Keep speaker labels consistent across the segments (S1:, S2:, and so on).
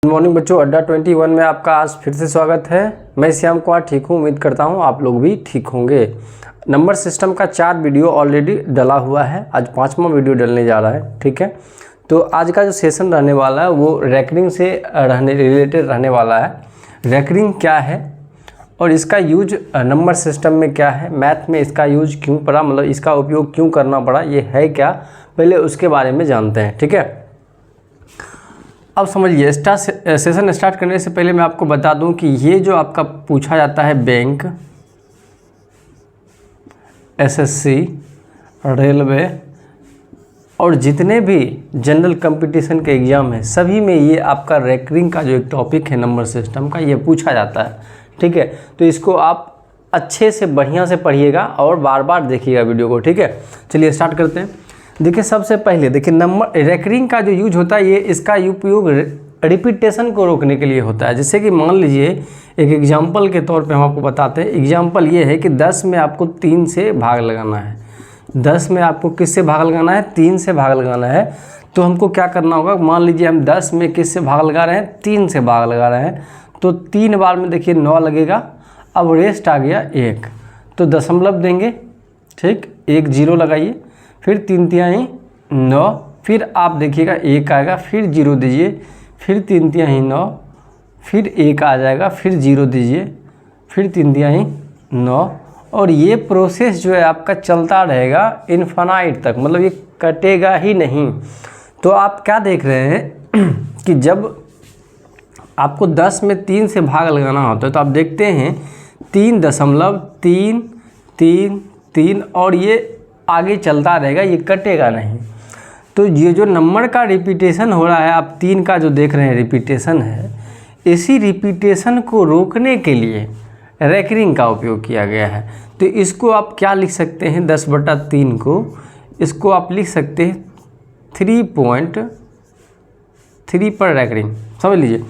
S1: Good morning बच्चों, अड्डा 21 में आपका आज फिर से स्वागत है। मैं श्याम कुमार ठीक हूँ। उम्मीद करता हूँ आप लोग भी ठीक होंगे। नंबर सिस्टम का 4 वीडियो ऑलरेडी डला हुआ है, आज 5वां वीडियो डलने जा रहा है। ठीक है, तो आज का जो सेशन रहने वाला है वो रैकरिंग से रिलेटेड रहने वाला है। रैकरिंग क्या है और इसका यूज नंबर सिस्टम में क्या है, मैथ में इसका यूज क्यों पड़ा, मतलब इसका उपयोग क्यों करना पड़ा, ये है क्या, पहले उसके बारे में जानते हैं। ठीक है, अब समझिए। सेशन स्टार्ट करने से पहले मैं आपको बता दूं कि ये जो आपका पूछा जाता है बैंक, एसएससी, रेलवे और जितने भी जनरल कंपटीशन के एग्ज़ाम हैं सभी में ये आपका रैकरिंग का जो एक टॉपिक है नंबर सिस्टम का, ये पूछा जाता है। ठीक है, तो इसको आप अच्छे से बढ़िया से पढ़िएगा और बार बार देखिएगा वीडियो को। ठीक है, चलिए स्टार्ट करते हैं। देखिए, सबसे पहले देखिए नंबर रैकरिंग का जो यूज होता है, ये इसका उपयोग रिपीटेशन को रोकने के लिए होता है। जैसे कि मान लीजिए एक एग्जांपल के तौर पे हम आपको बताते हैं। एग्जांपल ये है कि 10 में आपको 3 से भाग लगाना है। 10 में आपको किससे भाग लगाना है? 3 से भाग लगाना है। तो हमको क्या करना होगा, मान लीजिए हम 10 में किससे भाग लगा रहे हैं? 3 से भाग लगा रहे हैं। तो 3 बार में देखिए 9 लगेगा। अब रेस्ट आ गया 1, तो दशमलव देंगे। ठीक, 1 0 लगाइए, फिर 3 तिहाई 9, फिर आप देखिएगा 1 आएगा, फिर 0 दीजिए, फिर 3 तिहाई 9, फिर 1 आ जाएगा, फिर 0 दीजिए, फिर 3 तिहाई 9। और ये प्रोसेस जो है आपका चलता रहेगा इनफाइनाइट तक, मतलब ये कटेगा ही नहीं। तो आप क्या देख रहे हैं कि जब आपको 10 में 3 से भाग लगाना होता है तो आप देखते हैं 3.333 और ये आगे चलता रहेगा, ये कटेगा नहीं। तो ये जो नंबर का रिपीटेशन हो रहा है, आप 3 का जो देख रहे हैं रिपीटेशन है, इसी रिपीटेशन को रोकने के लिए रैकरिंग का उपयोग किया गया है। तो इसको आप क्या लिख सकते हैं? 10/3 को इसको आप लिख सकते हैं 3.3 पर रैकरिंग। समझ लीजिए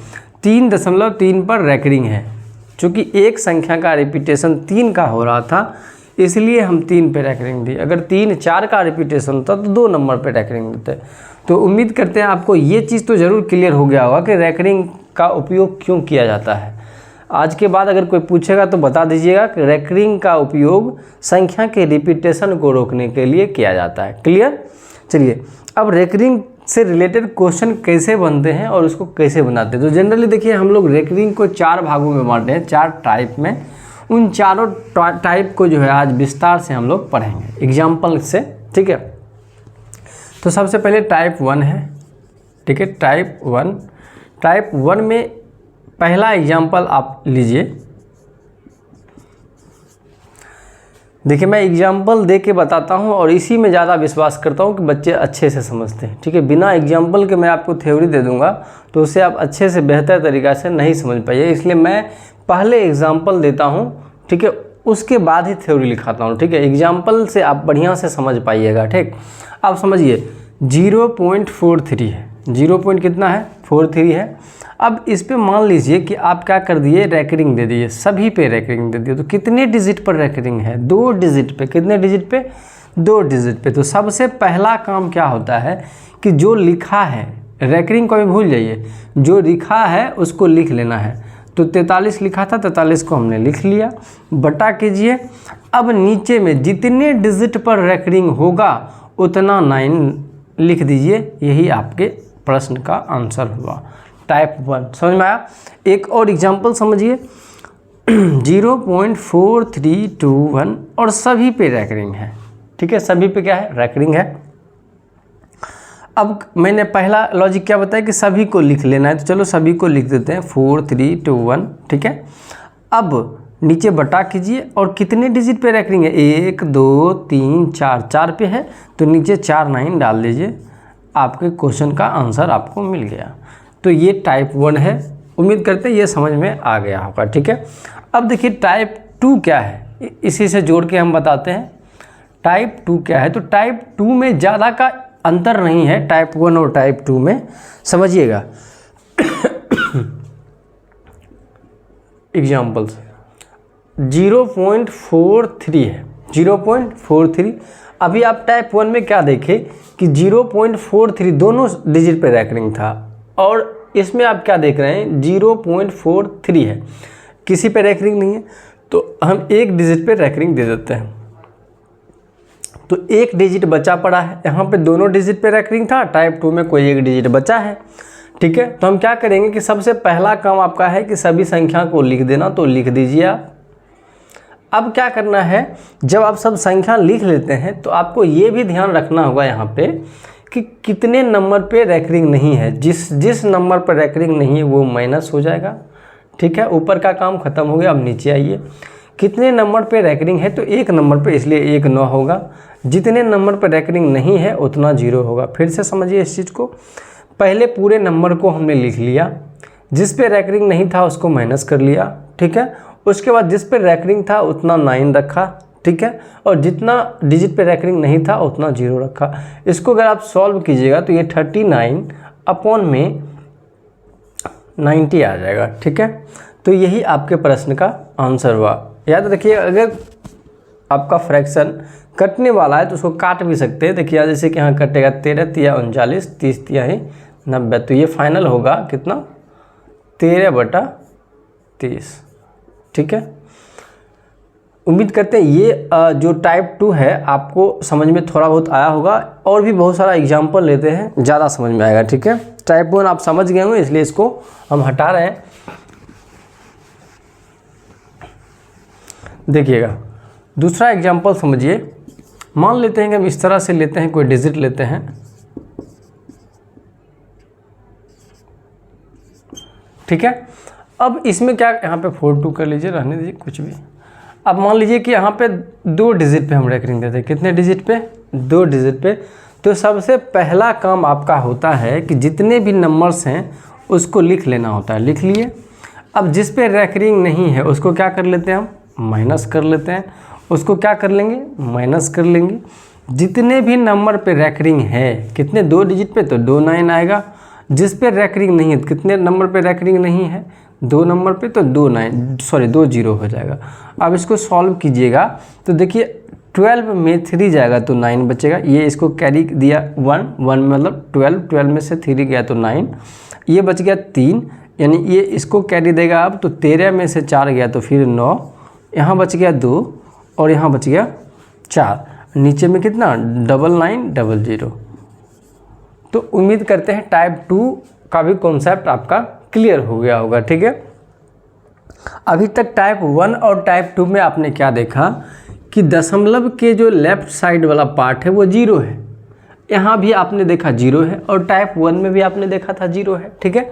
S1: 3.3 पर रैकरिंग है। चूँकि एक संख्या का रिपीटेशन 3 का हो रहा था, इसलिए हम 3 पे रैकरिंग दी। अगर 3 4 का रिपीटेशन होता तो 2 नंबर पे रैकरिंग देते। तो उम्मीद करते हैं आपको ये चीज़ तो ज़रूर क्लियर हो गया होगा कि रैकरिंग का उपयोग क्यों किया जाता है। आज के बाद अगर कोई पूछेगा तो बता दीजिएगा कि रैकरिंग का उपयोग संख्या के रिपीटेशन को रोकने के लिए किया जाता है। क्लियर? चलिए, अब रैकरिंग से रिलेटेड क्वेश्चन कैसे बनते हैं और उसको कैसे बनाते हैं। तो जनरली देखिए हम लोग रैकरिंग को 4 भागों में बांटते हैं, 4 टाइप में। उन चारों टाइप को जो है आज विस्तार से हम लोग पढ़ेंगे एग्जाम्पल से। ठीक है, तो सबसे पहले टाइप 1 है। ठीक है, टाइप 1 में पहला एग्जाम्पल आप लीजिए। देखिए, मैं एग्जाम्पल दे के बताता हूँ और इसी में ज़्यादा विश्वास करता हूँ कि बच्चे अच्छे से समझते हैं। ठीक है, बिना एग्जाम्पल के मैं आपको थ्योरी दे दूँगा तो उससे आप अच्छे से बेहतर तरीक़ा से नहीं समझ पाइए, इसलिए मैं पहले एग्जाम्पल देता हूँ। ठीक है, उसके बाद ही थ्योरी लिखाता हूँ। ठीक है, एग्जाम्पल से आप बढ़िया से समझ पाइएगा। ठीक, अब समझिए 0.43 है। 0 कितना है? 43 है। अब इस पे मान लीजिए कि आप क्या कर दिए, रैकरिंग दे दिए, सभी पे रैकरिंग दे दिए। तो कितने डिजिट पर रैकरिंग है? 2 डिजिट पे। कितने डिजिट पे? 2 डिजिट पे। तो सबसे पहला काम क्या होता है कि जो लिखा है, रैकरिंग को भी भूल जाइए, जो लिखा है उसको लिख लेना है। तो 43 लिखा था, 43 को हमने लिख लिया, बटा कीजिए। अब नीचे में जितने डिजिट पर रैकरिंग होगा उतना 9 लिख दीजिए। यही आपके प्रश्न का आंसर हुआ, टाइप 1। समझ में आया? एक और एग्जांपल समझिए 0.4321 और सभी पे रैकरिंग है। ठीक है, सभी पे क्या है? रैकरिंग है। अब मैंने पहला लॉजिक क्या बताया कि सभी को लिख लेना है, तो चलो सभी को लिख देते हैं 4321। ठीक है, अब नीचे बटा कीजिए और कितने डिजिट पे रैकरिंग है? 1 2 3 4, 4 पे है तो नीचे 4 9 डाल दीजिए। आपके क्वेश्चन का आंसर आपको मिल गया। तो ये टाइप 1 है। उम्मीद करते हैं ये समझ में आ गया होगा। ठीक है, अब देखिए टाइप 2 क्या है, इसी से जोड़ के हम बताते हैं टाइप 2 क्या है। तो टाइप 2 में ज़्यादा का अंतर नहीं है टाइप 1 और टाइप 2 में, समझिएगा। एग्जाम्पल से 0.43 है, 0.43। अभी आप टाइप 1 में क्या देखें कि 0.43 दोनों डिजिट पे रैकरिंग था और इसमें आप क्या देख रहे हैं 0.43 है, किसी पे रैंक रिंग नहीं है, तो हम एक डिजिट पे रैंक रिंग दे देते हैं। तो एक डिजिट बचा पड़ा है, यहाँ पे दोनों डिजिट पे रैंक रिंग था, टाइप 2 में कोई एक डिजिट बचा है। ठीक है, तो हम क्या करेंगे कि सबसे पहला काम आपका है कि सभी संख्या को लिख देना, तो लिख दीजिए आप। अब क्या करना है, जब आप सब संख्या लिख लेते हैं तो आपको ये भी ध्यान रखना होगा यहाँ पे कि कितने नंबर पे रैंक रिंग नहीं है। जिस नंबर पर रैंक रिंग नहीं है वो माइनस हो जाएगा। ठीक है, ऊपर का काम खत्म हो गया। अब नीचे आइए, कितने नंबर पे रैंक रिंग है, तो एक नंबर पे, इसलिए 1 9 होगा। जितने नंबर पे रैंक रिंग नहीं है उतना 0 होगा। फिर से समझिए इस चीज़ को, पहले पूरे नंबर को हमने लिख लिया, जिस पे रैंक रिंग नहीं था उसको माइनस कर लिया। ठीक है, उसके बाद जिस पे रैंक रिंग था उतना 9 रखा। ठीक है, और जितना डिजिट पे रैंक रिंग नहीं था उतना 0 रखा। इसको अगर आप सॉल्व कीजिएगा तो ये 39 अपॉन में 90 आ जाएगा। ठीक है, तो यही आपके प्रश्न का आंसर हुआ। याद रखिए, अगर आपका फ्रैक्शन कटने वाला है तो उसको काट भी सकते हैं। देखिए जैसे कि यहाँ कटेगा 13 तिया 39, 30 तिया ही 90, तो ये फाइनल होगा कितना 13/30। ठीक है, उम्मीद करते हैं ये जो टाइप 2 है आपको समझ में थोड़ा बहुत आया होगा। और भी बहुत सारा एग्जाम्पल लेते हैं, ज़्यादा समझ में आएगा। ठीक है, टाइप 1 आप समझ गए होंगे, इसलिए इसको हम हटा रहे हैं। देखिएगा दूसरा एग्जाम्पल समझिए। मान लेते हैं कि हम इस तरह से लेते हैं, कोई डिजिट लेते हैं। ठीक है, अब इसमें क्या, यहाँ पे 42 कर लीजिए, रहने दीजिए कुछ भी। अब मान लीजिए कि यहाँ पे 2 डिजिट पे हम रैंक रिंग देते हैं। कितने डिजिट पे, 2 डिजिट पे। तो सबसे पहला काम आपका होता है कि जितने भी नंबर्स हैं उसको लिख लेना होता है। लिख लिए। अब जिस पे रैंक रिंग नहीं है उसको क्या कर लेते हैं हम, माइनस कर लेते हैं। उसको क्या कर लेंगे, माइनस कर लेंगे। जितने भी नंबर पे रैंक रिंग है, कितने, 2 डिजिट पे, तो 2 9 आएगा। जिस पे रैंक रिंग नहीं है, कितने नंबर पे रैंक रिंग नहीं है, 2 नंबर पे, तो 2 0 हो जाएगा। अब इसको सॉल्व कीजिएगा तो देखिए 12 में 3 जाएगा तो 9 बचेगा। ये इसको कैरी दिया 1 1 में मतलब 12 में से 3 गया तो 9, ये बच गया 3, यानी ये इसको कैरी देगा। अब तो 13 में से 4 गया तो फिर 9, यहाँ बच गया 2 और यहाँ बच गया 4। नीचे में कितना, 9900। तो उम्मीद करते हैं टाइप 2 का भी कॉन्सेप्ट आपका क्लियर हो गया होगा। ठीक है, अभी तक टाइप 1 और टाइप 2 में आपने क्या देखा कि दशमलव के जो लेफ्ट साइड वाला पार्ट है वो 0 है। यहाँ भी आपने देखा 0 है, और टाइप 1 में भी आपने देखा था 0 है। ठीक है,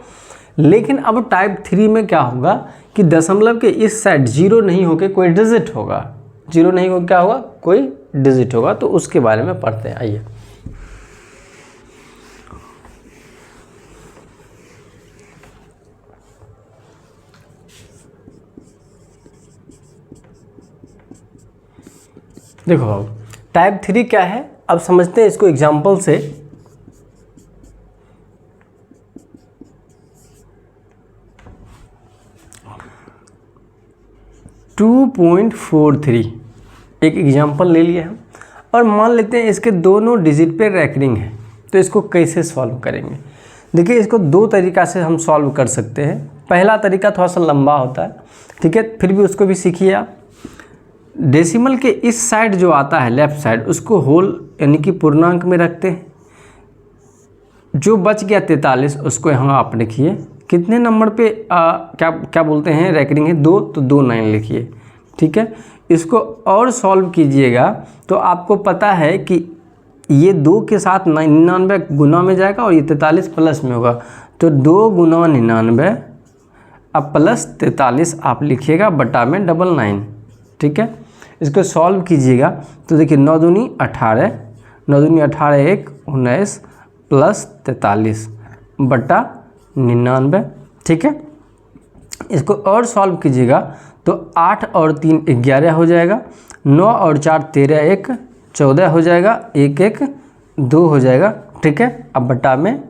S1: लेकिन अब टाइप 3 में क्या होगा कि दशमलव के इस साइड 0 नहीं होकर कोई डिजिट होगा। 0 नहीं हो, क्या होगा, कोई डिजिट होगा। तो उसके बारे में पढ़ते हैं, आइए। देखो अब टाइप 3 क्या है, अब समझते हैं इसको एग्जाम्पल से। .43 एक एग्जाम्पल ले लिए हम, और मान लेते हैं इसके दोनों डिजिट पे रैंक रिंग है। तो इसको कैसे सॉल्व करेंगे, देखिए इसको 2 तरीक़ा से हम सॉल्व कर सकते हैं। पहला तरीका थोड़ा सा लंबा होता है, ठीक है, फिर भी उसको भी सीखिए आप। डेसिमल के इस साइड जो आता है लेफ़्ट साइड, उसको होल यानी कि पूर्णांक में रखते हैं। जो बच गया 43 उसको यहाँ आप लिखिए। कितने नंबर पे क्या बोलते हैं रैंक रिंग है, 2, तो 2 9 लिखिए। ठीक है, इसको और सॉल्व कीजिएगा तो आपको पता है कि ये 2 के साथ 99 गुना में जाएगा और ये 43 प्लस में होगा। तो 2 गुना 99 अब प्लस 43 आप लिखिएगा बटा में 99। ठीक है, इसको सॉल्व कीजिएगा तो देखिए 9 दूनी 18, 9 दूनी 18 1 19 प्लस 43 बटा 99। ठीक है, इसको और सॉल्व कीजिएगा तो 8 और 3 11 हो जाएगा, 9 और 4 13 1 14 हो जाएगा, 1 1 2 हो जाएगा। ठीक है, अब बटा में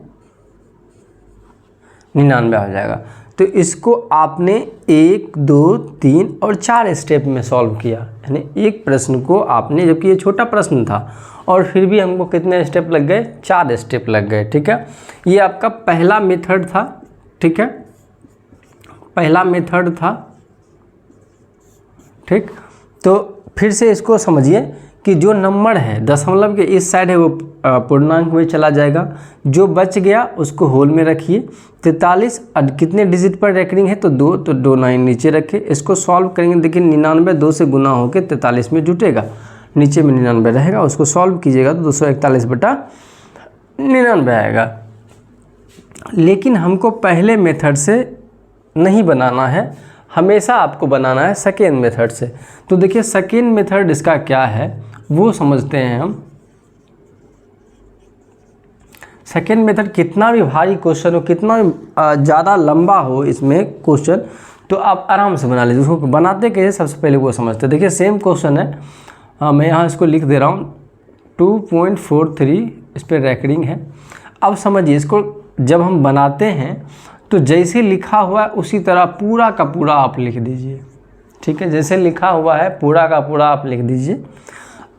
S1: 99 हो जाएगा। तो इसको आपने 1 2 3 और 4 स्टेप में सॉल्व किया, यानी एक प्रश्न को आपने, जबकि ये छोटा प्रश्न था और फिर भी हमको कितने स्टेप लग गए, 4 स्टेप लग गए। ठीक है, ये आपका पहला मेथड था ठीक है, पहला मेथड था। ठीक, तो फिर से इसको समझिए कि जो नंबर है दशमलव के इस साइड है वो पूर्णांक में चला जाएगा, जो बच गया उसको होल में रखिए। 43 कितने डिजिट पर रेकरिंग है तो 2, तो 2 9 नीचे रखे। इसको सॉल्व करेंगे, देखिए 99 2 से गुना होकर 43 में जुटेगा, नीचे में 99 रहेगा, उसको सॉल्व कीजिएगा तो 241/99 आएगा। लेकिन हमको पहले मेथड से नहीं बनाना है, हमेशा आपको बनाना है सेकेंड मेथड से। तो देखिए सेकेंड मेथड इसका क्या है वो समझते हैं हम। सेकेंड मेथड कितना भी भारी क्वेश्चन हो, कितना भी ज़्यादा लंबा हो इसमें क्वेश्चन, तो आप आराम से बना लीजिए। उसको बनाते कैसे सबसे पहले वो समझते हैं। देखिए सेम क्वेश्चन है, मैं यहाँ इसको लिख दे रहा हूँ 2.43 इस पर रेकरिंग है। अब समझिए इसको जब हम बनाते हैं तो जैसे लिखा हुआ है उसी तरह पूरा का पूरा आप लिख दीजिए। ठीक है, जैसे लिखा हुआ है पूरा का पूरा आप लिख दीजिए।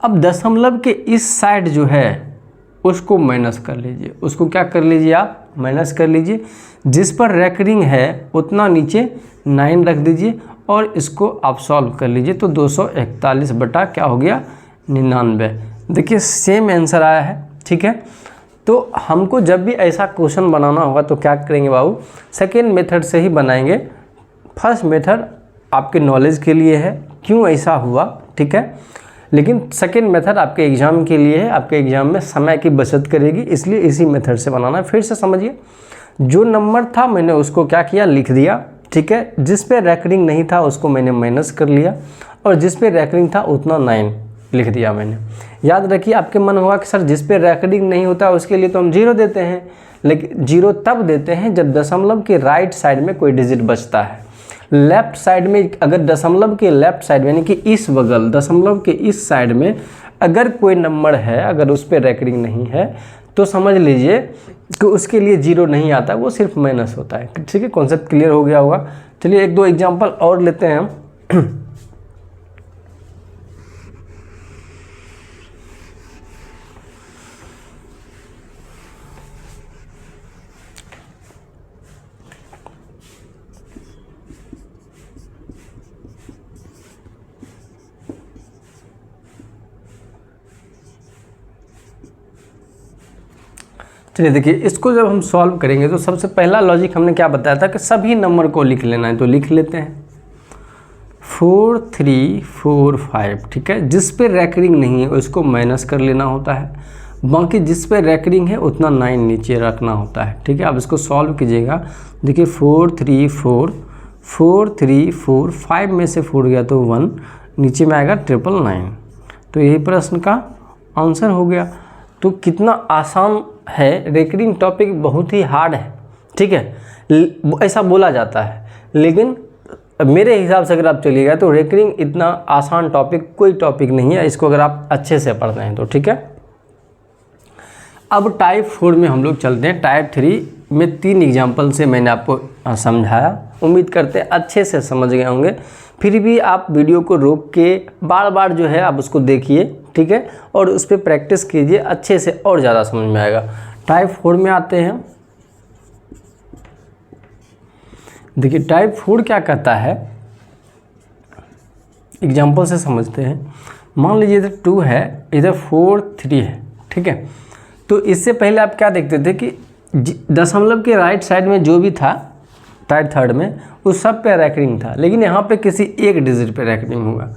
S1: अब दशमलव के इस साइड जो है उसको माइनस कर लीजिए, उसको क्या कर लीजिए आप माइनस कर लीजिए। जिस पर रेकरिंग है उतना नीचे 9 रख दीजिए और इसको आप सॉल्व कर लीजिए तो 241 बटा क्या हो गया 99। देखिए सेम आंसर आया है। ठीक है, तो हमको जब भी ऐसा क्वेश्चन बनाना होगा तो क्या करेंगे बाबू, सेकेंड मेथड से ही बनाएंगे। फर्स्ट मेथड आपके नॉलेज के लिए है क्यों ऐसा हुआ, ठीक है, लेकिन सेकेंड मेथड आपके एग्ज़ाम के लिए है, आपके एग्ज़ाम में समय की बचत करेगी, इसलिए इसी मेथड से बनाना है। फिर से समझिए, जो नंबर था मैंने उसको क्या किया लिख दिया। ठीक है, जिस पे रेकरिंग नहीं था उसको मैंने माइनस कर लिया और जिस पे रेकरिंग था उतना 9 लिख दिया मैंने। याद रखिए, आपके मन होगा कि सर जिस पे रेकरिंग नहीं होता उसके लिए तो हम 0 देते हैं, लेकिन 0 तब देते हैं जब दशमलव के राइट साइड में कोई डिजिट बचता है। लेफ्ट साइड में अगर दशमलव के लेफ्ट साइड में यानी कि इस बगल दशमलव के इस साइड में अगर कोई नंबर है, अगर उस पर रेकरिंग नहीं है तो समझ लीजिए कि उसके लिए 0 नहीं आता, वो सिर्फ माइनस होता है। ठीक है, कॉन्सेप्ट क्लियर हो गया होगा। चलिए 1-2 एग्जाम्पल और लेते हैं हम। चलिए देखिए, इसको जब हम सॉल्व करेंगे तो सबसे पहला लॉजिक हमने क्या बताया था कि सभी नंबर को लिख लेना है, तो लिख लेते हैं 4 3 4 5। ठीक है, जिस पे रेकरिंग नहीं है उसको माइनस कर लेना होता है, बाकी जिस पे रेकरिंग है उतना 9 नीचे रखना होता है। ठीक है, अब इसको सॉल्व कीजिएगा। देखिए 4 3 4 4 3 4 5 में से 4 गया तो 1, नीचे में आएगा 999। तो यही प्रश्न का आंसर हो गया। तो कितना आसान है, रेकरिंग टॉपिक बहुत ही हार्ड है। ठीक है, ऐसा बोला जाता है, लेकिन मेरे हिसाब से अगर आप चलिएगा तो रेकरिंग इतना आसान टॉपिक कोई टॉपिक नहीं है, इसको अगर आप अच्छे से पढ़ते हैं तो। ठीक है, अब टाइप 4 में हम लोग चलते हैं। टाइप 3 में 3 एग्जाम्पल से मैंने आपको समझाया, उम्मीद करते हैं अच्छे से समझ गए होंगे। फिर भी आप वीडियो को रोक के बार बार जो है आप उसको देखिए, ठीक है, और उस पर प्रैक्टिस कीजिए, अच्छे से और ज़्यादा समझ में आएगा। टाइप 4 में आते हैं। देखिए टाइप 4 क्या कहता है, एग्जाम्पल से समझते हैं। मान लीजिए इधर 2 है, इधर 4 3 है। ठीक है, तो इससे पहले आप क्या देखते थे कि दशमलव के राइट साइड में जो भी था टाइप 3 में उस सब पे रेकरिंग था, लेकिन यहाँ पे किसी एक डिजिट पे रेकरिंग होगा।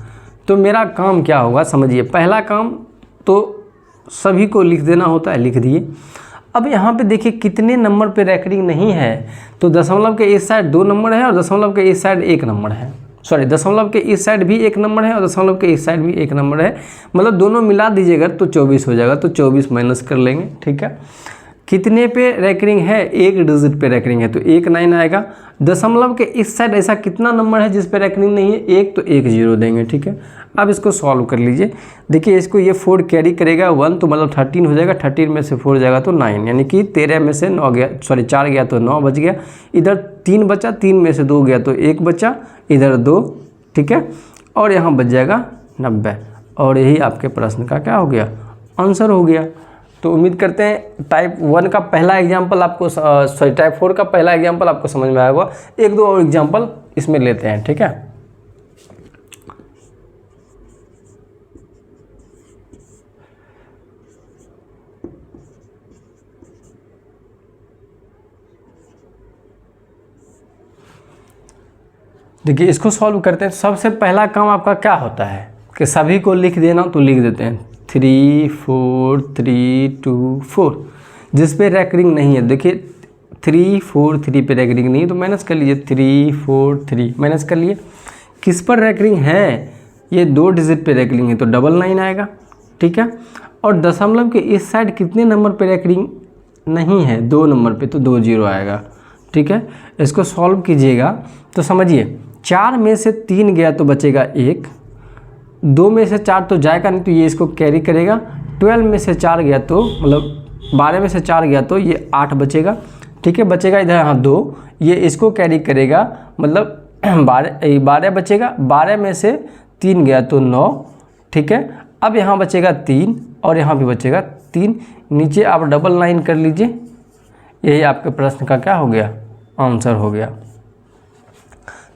S1: तो मेरा काम क्या होगा समझिए, पहला काम तो सभी को लिख देना होता है, लिख दिए। अब यहाँ पे देखिए कितने नंबर पे रेकरिंग नहीं है, तो दशमलव के इस साइड 2 नंबर है और दशमलव के इस साइड 1 नंबर है। सॉरी, दशमलव के इस साइड भी 1 नंबर है और दशमलव के इस साइड भी 1 नंबर है, मतलब दोनों मिला दीजिएगा तो 24 हो जाएगा। तो 24 माइनस कर लेंगे। ठीक है, कितने पे रेकरिंग है, 1 डिजिट पे रेकरिंग है तो 1 9 आएगा। दशमलव के इस साइड ऐसा कितना नंबर है जिस पे रेकरिंग नहीं है, 1, तो 1 0 देंगे। ठीक है, अब इसको सॉल्व कर लीजिए। देखिए इसको ये 4 कैरी करेगा 1, तो मतलब 13 हो जाएगा। 13 में से 4 जाएगा तो 9, यानी कि 13 में से 9 गया, सॉरी 4 गया तो 9 बच गया। इधर 3 बचा, 3 में से 2 गया तो 1 बचा, इधर 2। ठीक है, और यहाँ बच जाएगा 90, और यही आपके प्रश्न का क्या हो गया, आंसर हो गया। तो उम्मीद करते हैं टाइप 1 का पहला एग्जाम्पल आपको टाइप 4 का पहला एग्जाम्पल आपको समझ में आएगा। एक दो और एग्जाम्पल इसमें लेते हैं, ठीक है। देखिए इसको सॉल्व करते हैं। सबसे पहला काम आपका क्या होता है कि सभी को लिख देना, तो लिख देते हैं 3 4 3 2 4। जिस पे रैकरिंग नहीं है, देखिए 3 4 3 पे रैकरिंग नहीं है तो माइनस कर लीजिए, 3 4 3 माइनस कर लिए। किस पर रैकरिंग है, ये 2 डिजिट पे रैकरिंग है तो 99 आएगा, ठीक है। और दशमलव के इस साइड कितने नंबर पे रैकरिंग नहीं है, 2 नंबर पे, तो 2 0 आएगा, ठीक है। इसको सॉल्व कीजिएगा तो समझिए 4 में से 3 गया तो बचेगा 1, 2 में से 4 तो जाएगा नहीं तो ये इसको कैरी करेगा, 12 में से 4 गया तो मतलब 12 में से 4 गया तो ये 8 बचेगा, ठीक है। बचेगा इधर यहाँ 2, ये इसको कैरी करेगा मतलब 12 बचेगा, 12 में से 3 गया तो 9, ठीक है। अब यहाँ बचेगा 3 और यहाँ भी बचेगा 3, नीचे आप डबल लाइन कर लीजिए, यही आपके प्रश्न का क्या हो गया, आंसर हो गया।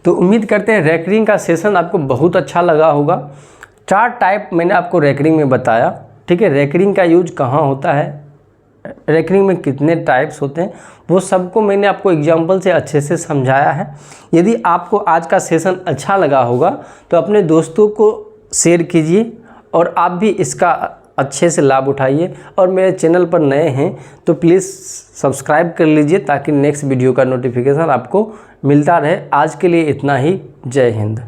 S1: तो उम्मीद करते हैं रैकरिंग का सेशन आपको बहुत अच्छा लगा होगा। 4 टाइप मैंने आपको रैकरिंग में बताया, ठीक है। रैकरिंग का यूज कहाँ होता है, रैकरिंग में कितने टाइप्स होते हैं, वो सबको मैंने आपको एग्जाम्पल से अच्छे से समझाया है। यदि आपको आज का सेशन अच्छा लगा होगा तो अपने दोस्तों को शेयर कीजिए और आप भी इसका अच्छे से लाभ उठाइए। और मेरे चैनल पर नए हैं तो प्लीज़ सब्सक्राइब कर लीजिए ताकि नेक्स्ट वीडियो का नोटिफिकेशन आपको मिलता रहे। आज के लिए इतना ही। जय हिंद।